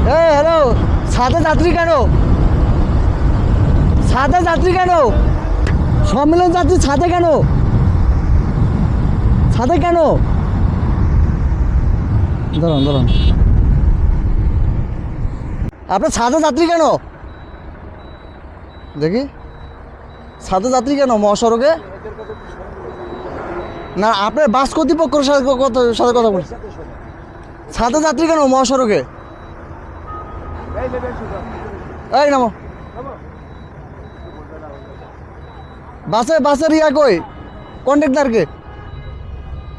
Hello, সাদা যাত্রী কেন? সাদা যাত্রী কেন? সম্মেলন যাত্রী ছাদে কেন? ছাদে কেন? দাঁড়ান দাঁড়ান, আপনার সাদা যাত্রী কেন? দেখি সাদা যাত্রী কেন মহাসড়কে? না আপনার বাস কর্তৃপক্ষের সাথে কথা বলছি। সাদা যাত্রী কেন মহাসড়কে? এই নামো। বাসের ইয়া কই কন্ট্রাক্টরকে?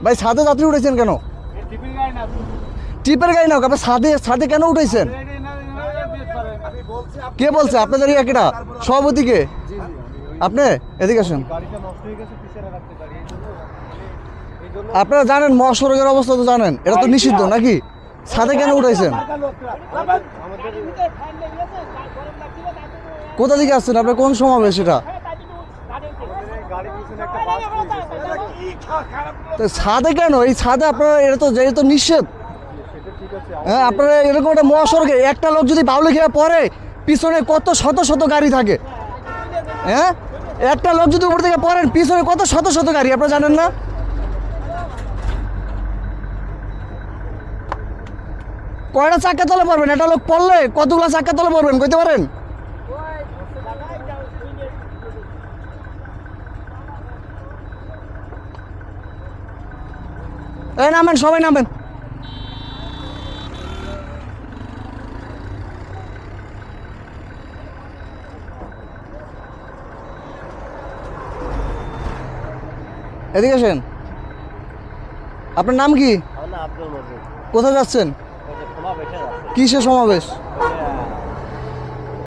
ভাই সাদে যাত্রী উঠেছেন কেন? টিপের গাড়ি না, আপনি সাদে কেন উঠেছেন? কে বলছে? আপনাদের ইয়া কেটা সভাপতিকে? আপনি এদিকে আসেন। আপনারা জানেন মহাসড়কের অবস্থা তো জানেন, এটা তো নিষিদ্ধ নাকি? সাদে কেন উঠেছেন? কোথা থেকে আসছেন? আপনার কোন সমাবেশ এটা? ছাদে কেন? এই ছাদে আপনারা এটা তো নিষেধ। হ্যাঁ, আপনারা এরকম একটা মহাসড়কে একটা লোক যদি বাউলি খেয়ে পড়ে, পিছনে কত শত শত গাড়ি থাকে। হ্যাঁ, একটা লোক যদি উপর থেকে পড়েন, পিছনে কত শত শত গাড়ি, আপনারা জানেন না? কয়টা চাক্কা তলে পড়বেন? একটা লোক পড়লে কতগুলো চাক্কা তলে পড়বেন কইতে পারেন? এই নামেন, সবাই নামেন। এদিকে আসেন। আপনার নাম কি? কোথায় যাচ্ছেন? কিসের সমাবেশ?